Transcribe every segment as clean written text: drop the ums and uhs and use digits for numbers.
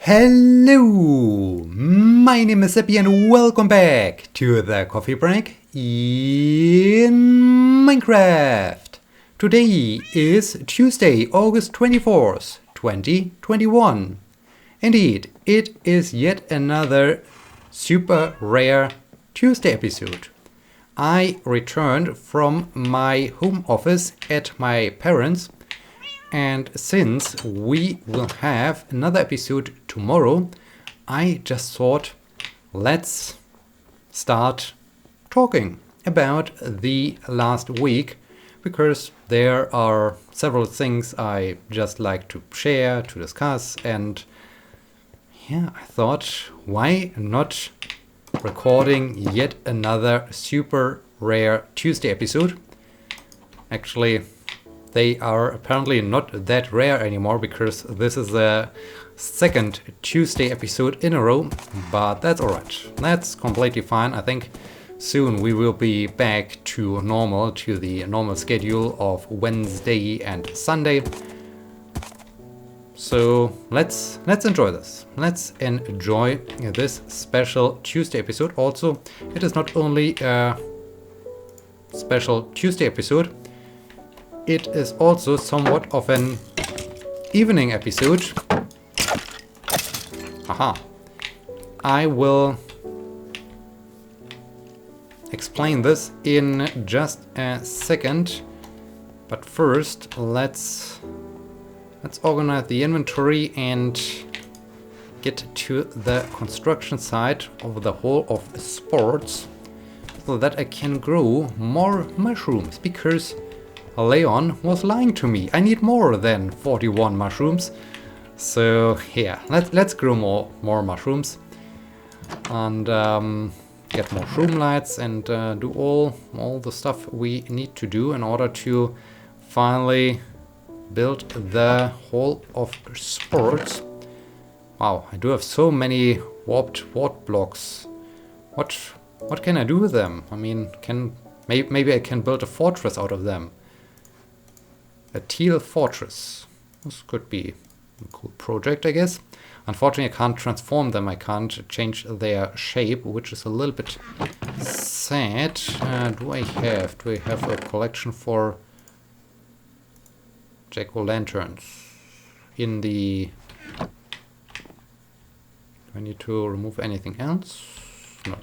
Hello, my name is Sebbi and welcome back to the coffee break in Minecraft. Today is Tuesday, August 24th, 2021. Indeed, it is yet another super rare Tuesday episode. I returned from my home office at my parents'. And since we will have another episode tomorrow, I just thought let's start talking about the last week, because there are several things I just like to share, to discuss, and yeah, I thought why not recording yet another super rare Tuesday episode. Actually, they are apparently not that rare anymore, because this is the second Tuesday episode in a row, but that's alright. That's completely fine. I think soon we will be back to normal, to the normal schedule of Wednesday and Sunday. So let's enjoy this. Let's enjoy this special Tuesday episode. Also, it is not only a special Tuesday episode, it is also somewhat of an evening episode. Aha. I will explain this in just a second. But first, let's organize the inventory and get to the construction site of the Hall of Sports, so that I can grow more mushrooms, because Leon was lying to me. I need more than 41 mushrooms. So yeah, let's grow more mushrooms and get more shroom lights and do all the stuff we need to do in order to finally build the Hall of Sports. Wow, I do have so many warped wart blocks. What can I do with them? I mean, maybe I can build a fortress out of them. A teal fortress. This could be a cool project, I guess. Unfortunately, I can't transform them. I can't change their shape, which is a little bit sad. Do I have a collection for jack-o'-lanterns in the... Do I need to remove anything else? No.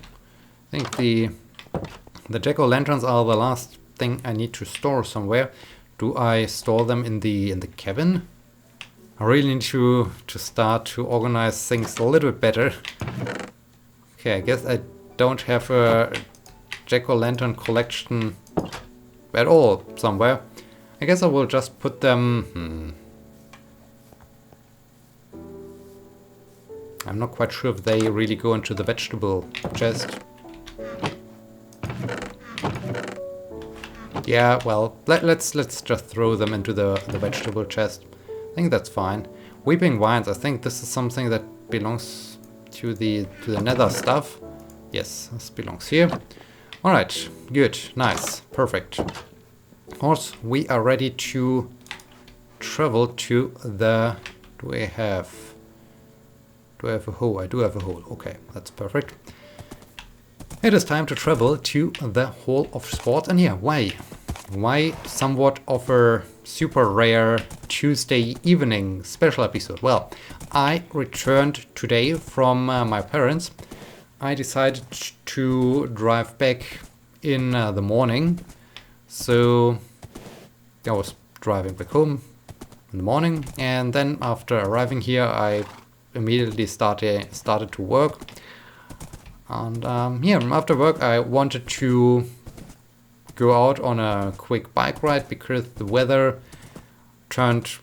I think the jack-o'-lanterns are the last thing I need to store somewhere. Do I store them in the cabin? I really need to start to organize things a little bit better. Okay, I guess I don't have a jack-o'-lantern collection at all somewhere. I guess I will just put them... I'm not quite sure if they really go into the vegetable chest. Yeah, well, let's just throw them into the vegetable chest. I think that's fine. Weeping Vines, I think this is something that belongs to the nether stuff. Yes, this belongs here. Alright, good, nice, perfect. Of course, we are ready to travel to the... Do I have a hole? I do have a hole. Okay, that's perfect. It is time to travel to the Hall of Sports. And yeah, why somewhat of a super rare Tuesday evening special episode? Well, I returned today from my parents. I decided to drive back in the morning. So I was driving back home in the morning, and then after arriving here I immediately started to work. And yeah, after work I wanted to go out on a quick bike ride, because the weather turned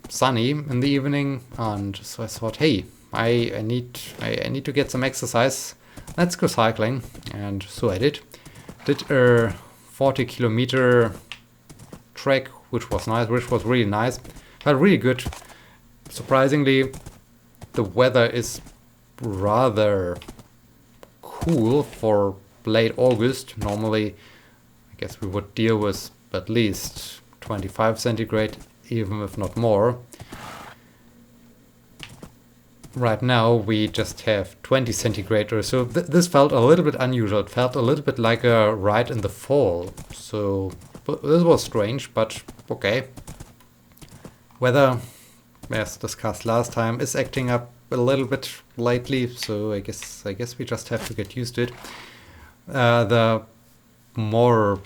sunny in the evening, and so I thought, hey, I need to get some exercise. Let's go cycling. And so I did a 40-kilometer trek, which was really nice. Felt really good. Surprisingly, the weather is rather cool for late August. Normally, I guess we would deal with at least 25 centigrade, even if not more. right now we just have 20 centigrade, or so this felt a little bit unusual. It felt a little bit like a ride in the fall, so this was strange, but okay. Weather, as discussed last time, is acting up a little bit lately, so I guess we just have to get used to it. The more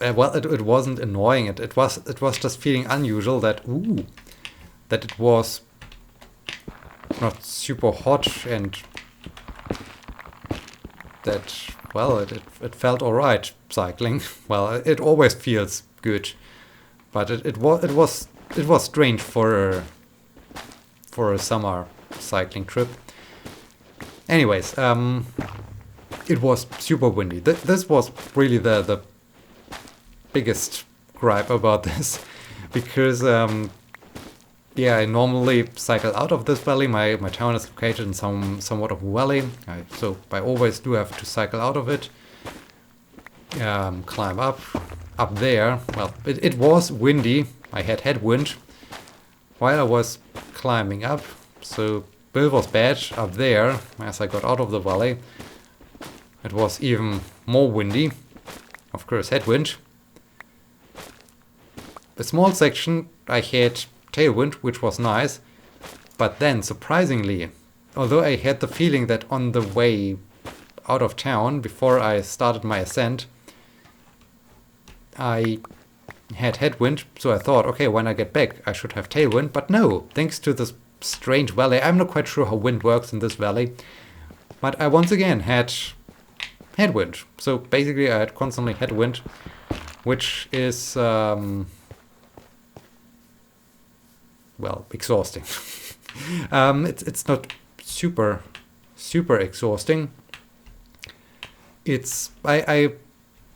well, it wasn't annoying. It was just feeling unusual that that it was not super hot, and that, well, it felt alright cycling. Well, it always feels good, but it was strange for a summer cycling trip. Anyways, it was super windy. This was really the biggest gripe about this, because yeah, I normally cycle out of this valley. My town is located in somewhat of a valley, so I always do have to cycle out of it, climb up there. Well, it was windy. I had headwind while I was climbing up, so it was bad up there. As I got out of the valley, it was even more windy. Of course, headwind. A small section I had tailwind, which was nice, but then surprisingly, although I had the feeling that on the way out of town before I started my ascent I had headwind, so I thought, okay, when I get back I should have tailwind, but no, thanks to this strange valley. I'm not quite sure how wind works in this valley, but I once again had headwind. So basically I had constantly headwind, which is well, exhausting. It's not super exhausting. I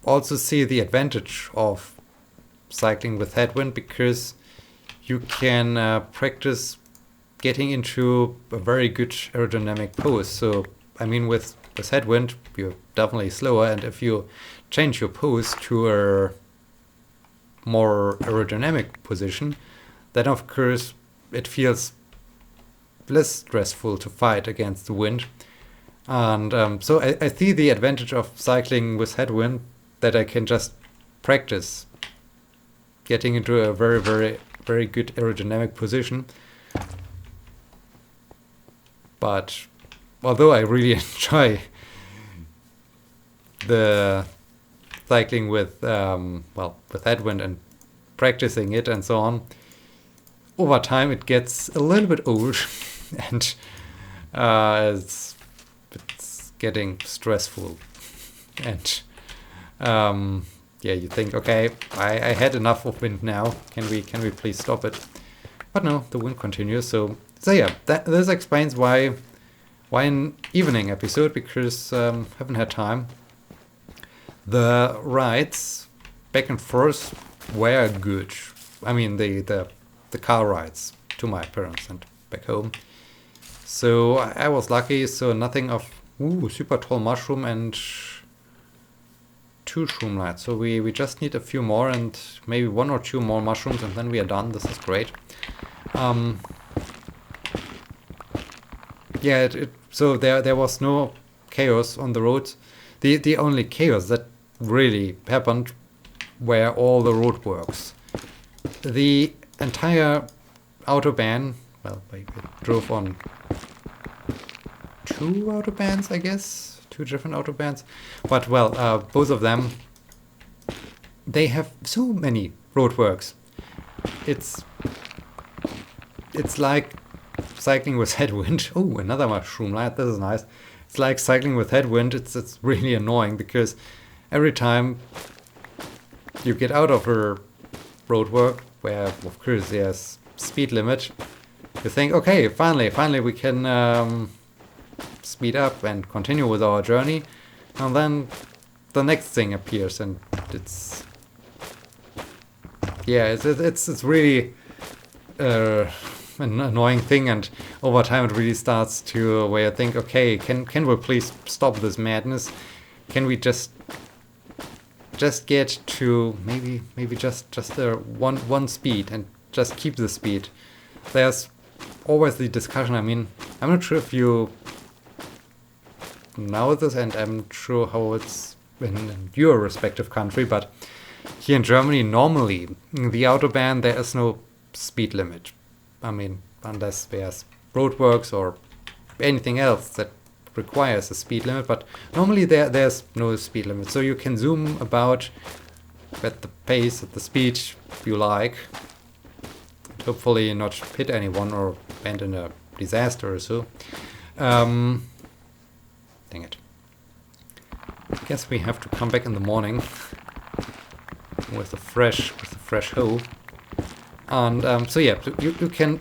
also see the advantage of cycling with headwind, because you can practice getting into a very good aerodynamic pose. So I mean, with headwind you're definitely slower, and if you change your pose to a more aerodynamic position, then of course it feels less stressful to fight against the wind. And so I see the advantage of cycling with headwind, that I can just practice getting into a very good aerodynamic position. But although I really enjoy the cycling with with headwind and practicing it and so on, over time it gets a little bit old and it's getting stressful, and yeah, you think, okay, I had enough of wind now, can we please stop it? But no, the wind continues. So yeah, this explains why an evening episode, because haven't had time. The rides back and forth were good. I mean, the car rides to my parents and back home. So I was lucky. So nothing of super tall mushroom and 2 shroom lights. So we just need a few more, and maybe 1 or 2 more mushrooms, and then we are done. This is great. Yeah, so there was no chaos on the roads. The only chaos that really happened were all the roadworks. The entire autobahn, well, I drove on 2 autobahns, I guess, 2 different autobahns, but well, both of them, they have so many roadworks. It's like cycling with headwind. Oh, another mushroom light. This is nice. It's like cycling with headwind. It's really annoying, because every time you get out of a roadwork where, of course, there's speed limit, you think, okay, finally we can speed up and continue with our journey, and then the next thing appears, and it's really an annoying thing, and over time it really starts to where I think, okay, can we please stop this madness? Can we just get to maybe just one speed and just keep the speed? There's always the discussion. I mean, I'm not sure if you know this, and I'm not sure how it's in your respective country, but here in Germany, normally, in the Autobahn, there is no speed limit. I mean, unless there's roadworks or anything else that requires a speed limit, but normally there's no speed limit. So you can zoom about at the pace, at the speed you like. Hopefully not hit anyone or end in a disaster or so. Dang it. I guess we have to come back in the morning with a fresh hoe. And so yeah, you can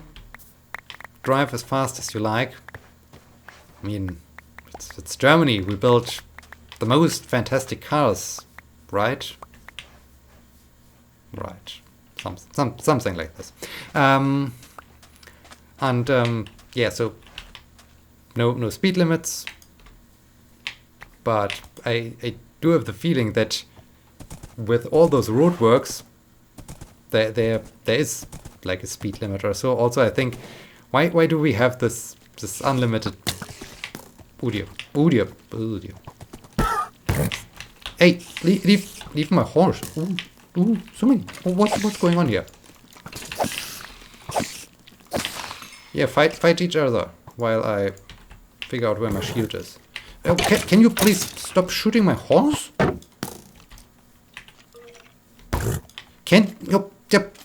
drive as fast as you like. I mean, it's Germany. We built the most fantastic cars, right? Right. Something like this. Yeah, so no speed limits. But I do have the feeling that with all those roadworks, there is like a speed limit or so. Also, I think why do we have this unlimited audio? Hey, leave my horse. Ooh, so many. What's going on here? Yeah, fight each other while I figure out where my shield is. Oh, can you please stop shooting my horse? Yep.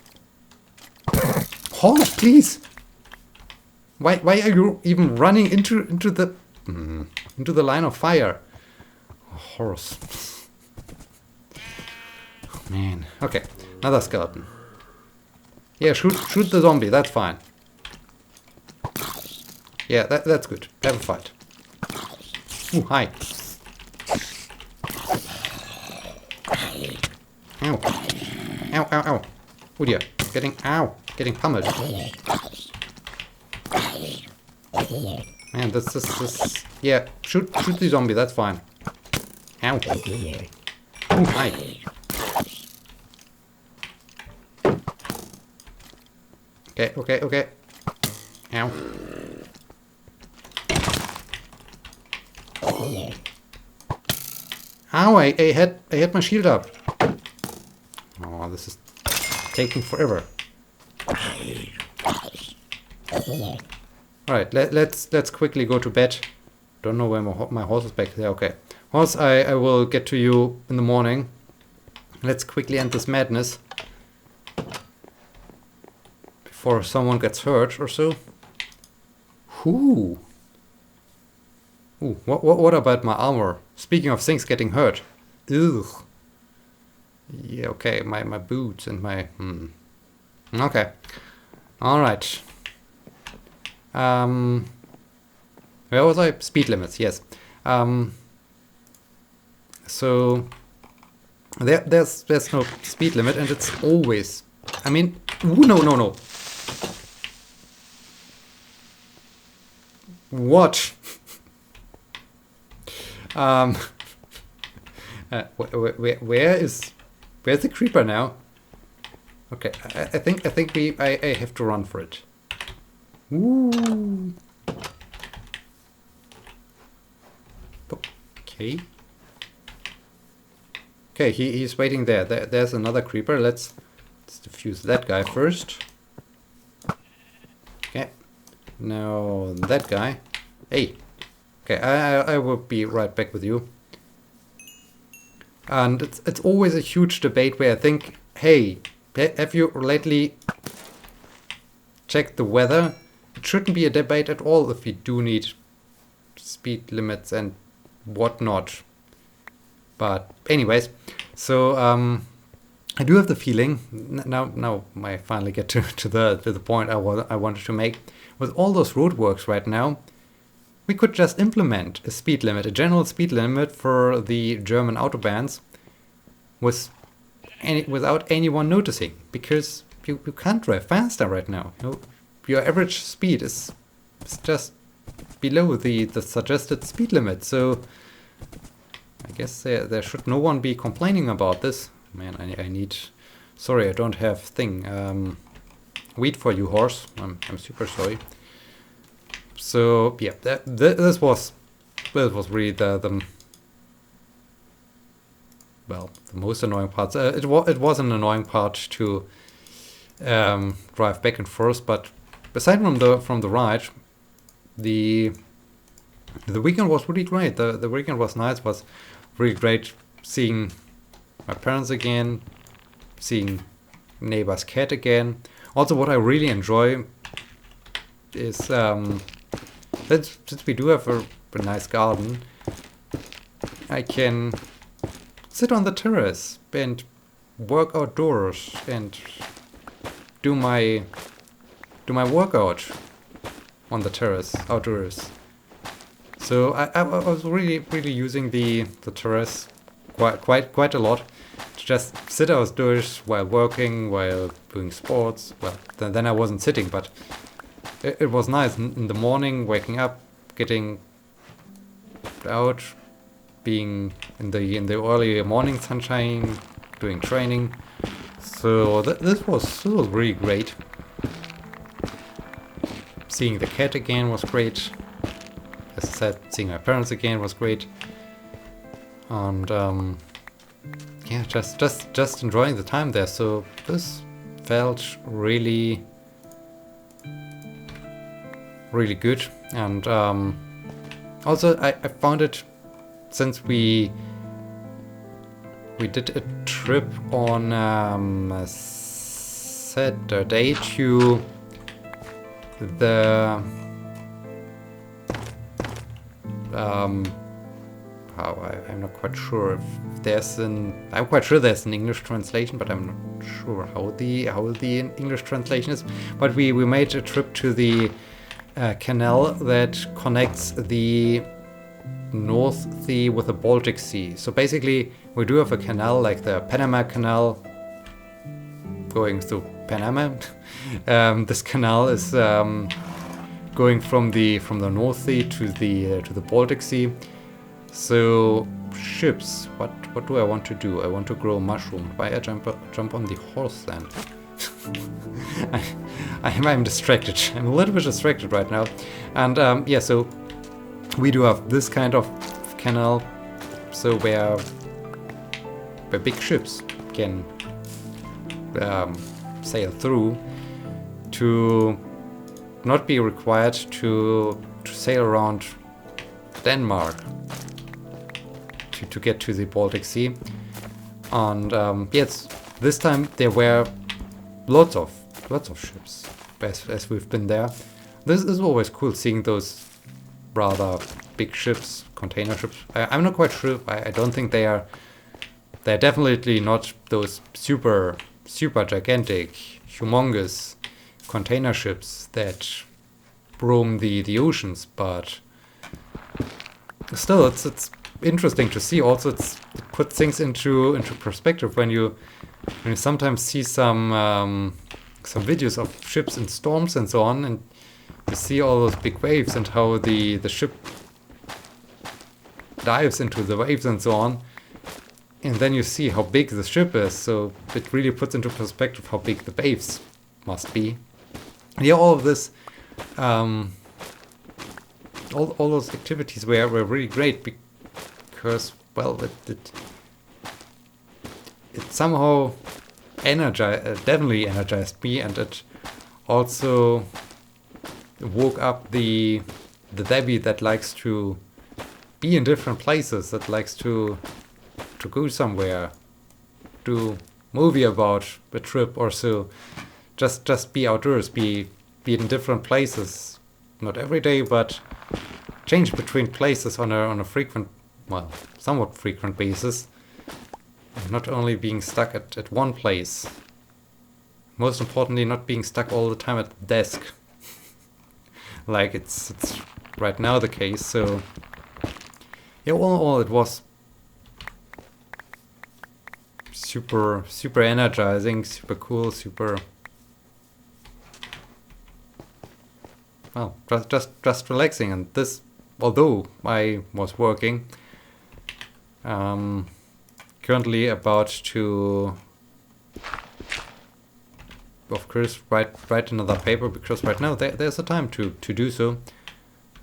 Horse, please. Why are you even running into the line of fire? Oh, horse. Oh, man. Okay, another skeleton. Yeah, shoot the zombie. That's fine. Yeah, that's good. Have a fight. Ooh, hi. Ow. Ow. Oh dear. Getting pummeled. Man, this. Yeah, shoot the zombie, that's fine. Ow. Ooh, hi. Okay. Ow. Ow, I had my shield up. Oh, this is taking forever. Alright, let's quickly go to bed. Don't know where my horse is back there. Okay. Horse, I will get to you in the morning. Let's quickly end this madness before someone gets hurt or so. Ooh, what about my armor? Speaking of things getting hurt. Ugh. Yeah, okay, my boots and my... Okay. Alright. Where was I? Speed limits, yes. So... There's no speed limit, and it's always... I mean... Ooh, no. What? Where's the creeper now? Okay, I think I have to run for it. Ooh. Okay, he's waiting there. There's another creeper. Let's defuse that guy first. Okay. Now that guy. Hey. Okay, I will be right back with you. And it's always a huge debate where I think, hey, have you lately checked the weather? It shouldn't be a debate at all if we do need speed limits and whatnot. But anyways, so I do have the feeling now I finally get to the point I wanted to make. With all those roadworks right now, we could just implement a speed limit, a general speed limit for the German autobahns, without anyone noticing, because you can't drive faster right now. You know, your average speed is just below the suggested speed limit. So I guess there should no one be complaining about this. Man, I need... Sorry, I don't have thing. wheat for you, horse. I'm super sorry. So yeah, this was really the most annoying part. It was an annoying part to drive back and forth, but aside from the ride, the weekend was really great. The weekend was nice. Was really great seeing my parents again, seeing neighbor's cat again. Also, what I really enjoy is since we do have a nice garden, I can sit on the terrace and work outdoors and do my workout on the terrace outdoors. So I was really using the terrace quite a lot to just sit outdoors while working, while doing sports. Well, then I wasn't sitting, but it was nice in the morning, waking up, getting out, being in the early morning sunshine, doing training. So this was really great. Seeing the cat again was great. As I said, seeing my parents again was great. And yeah, just enjoying the time there. So this felt really good. And also I found it, since we did a trip on a Saturday to the I'm not quite sure if there's I'm quite sure there's an English translation, but I'm not sure how the English translation is. But we made a trip to the canal that connects the North Sea with the Baltic Sea. So basically, we do have a canal like the Panama Canal going through Panama. This canal is going from the North Sea to the Baltic Sea. So ships. What do I want to do? I want to grow mushroom. Why I jump on the horse then? I'm distracted. I'm a little bit distracted right now. And yeah, so we do have this kind of canal, so where big ships can sail through, to not be required to sail around Denmark to get to the Baltic Sea. And yes, this time there were lots of ships as we've been there. This is always cool, seeing those rather big ships, container ships. I'm not quite sure. I don't think they're definitely not those super gigantic, humongous container ships that roam the oceans, but still it's interesting to see. Also, it puts things into perspective when you sometimes see some videos of ships in storms and so on, and you see all those big waves and how the ship dives into the waves and so on, and then you see how big the ship is. So it really puts into perspective how big the waves must be. And yeah, all of this, all those activities were really great, because, well, it somehow definitely energized me, and it also woke up the Debbie that likes to be in different places, that likes to go somewhere, do movie about a trip or so, just be outdoors, be in different places, not every day, but change between places on a frequent, well, somewhat frequent basis, and not only being stuck at one place. Most importantly, not being stuck all the time at the desk, like it's right now the case. So yeah, all it was super energizing, super cool, super, well, just relaxing. And this, although I was working, currently about to of course write another paper, because right now there's a time to do so.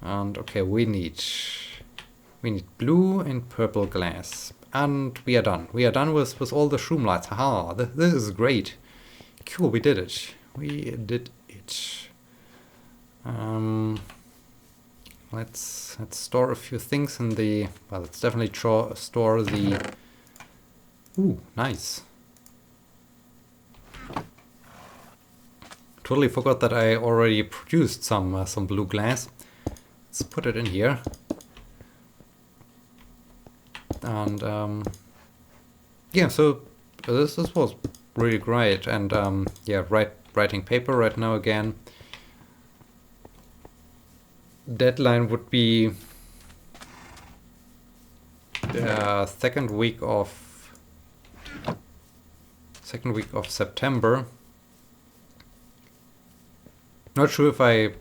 And okay, we need blue and purple glass, and we are done. We are done with all the shroom lights. Haha, this is great. Cool, we did it. We did it. Let's store a few things in the. Well, let's definitely store the. Ooh, nice. Totally forgot that I already produced some blue glass. Let's put it in here. And yeah, so this was really great. And yeah, writing paper right now again. Deadline would be second week of September. Not sure if I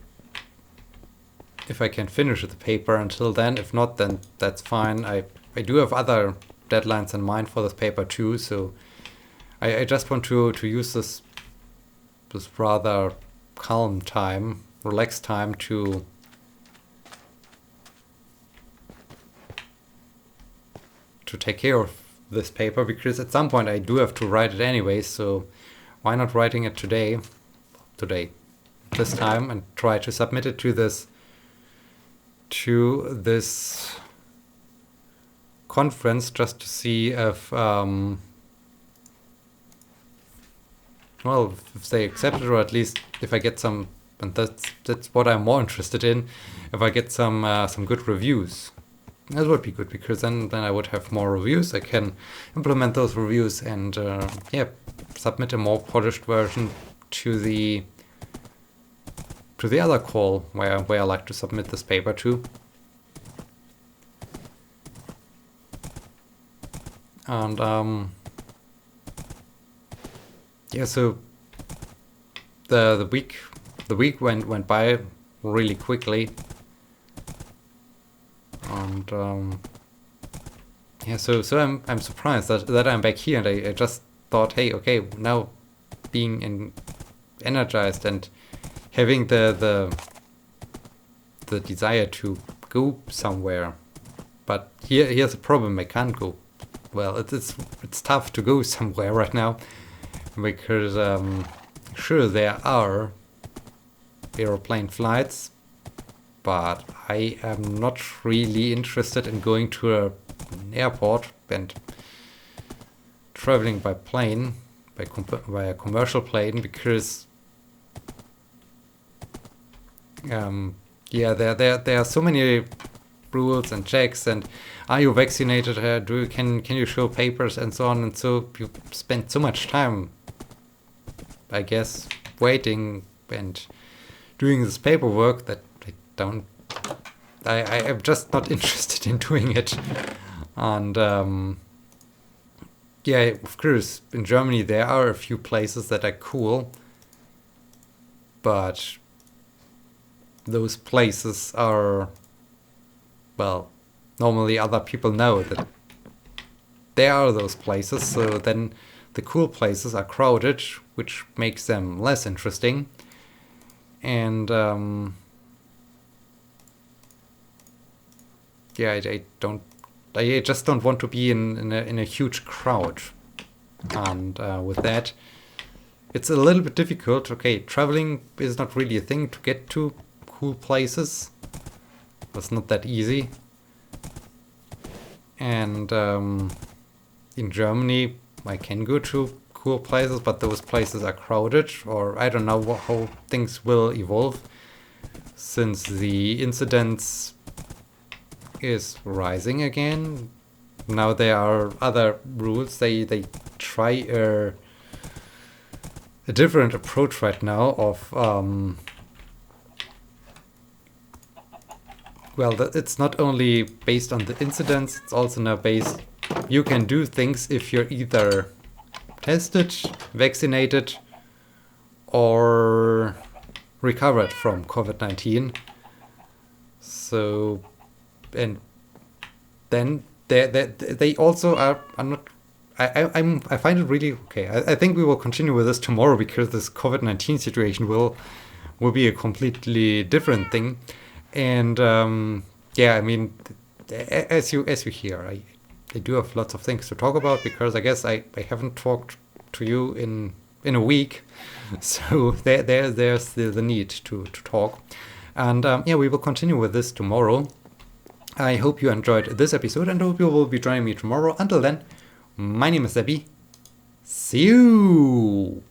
can finish the paper until then. If not, then that's fine. I do have other deadlines in mind for this paper too, so I just want to use this rather calm time, relaxed time to take care of this paper, because at some point I do have to write it anyway, so why not writing it today, this time, and try to submit it to this conference, just to see if well, if they accept it, or at least if I get some, and that's what I'm more interested in, if I get some good reviews. That would be good, because then I would have more reviews. I can implement those reviews and yeah, submit a more polished version to the other call where I like to submit this paper to. And yeah, so the week went by really quickly. And yeah, so I'm surprised that I'm back here, and I just thought, hey, okay, now being energized and having the desire to go somewhere, but here's the problem: I can't go. Well, it's tough to go somewhere right now, because sure, there are aeroplane flights, but I am not really interested in going to an airport and traveling by plane, by a commercial plane, because yeah, there are so many rules and checks, and are you vaccinated? Can you show papers and so on, and so you spend so much time, I guess, waiting and doing this paperwork that I am just not interested in doing it. And yeah, of course, in Germany there are a few places that are cool, but those places are, well, normally other people know that there are those places, so then the cool places are crowded, which makes them less interesting. And yeah, I just don't want to be in a huge crowd. And with that, it's a little bit difficult. Okay, traveling is not really a thing to get to cool places. It's not that easy. And in Germany, I can go to cool places, but those places are crowded, or I don't know how things will evolve, since the incidence is rising again. Now there are other rules. They try a different approach right now of well, it's not only based on the incidence, it's also now based, you can do things if you're either tested, vaccinated, or recovered from COVID-19. So, and then they also are not I find it really okay. I think we will continue with this tomorrow because this COVID-19 situation will be a completely different thing. And yeah, I mean, as you hear, I do have lots of things to talk about because I guess I haven't talked to you in a week, so there's the need to talk. And yeah, we will continue with this tomorrow. I hope you enjoyed this episode and hope you will be joining me tomorrow. Until then, my name is Sebbi. See you!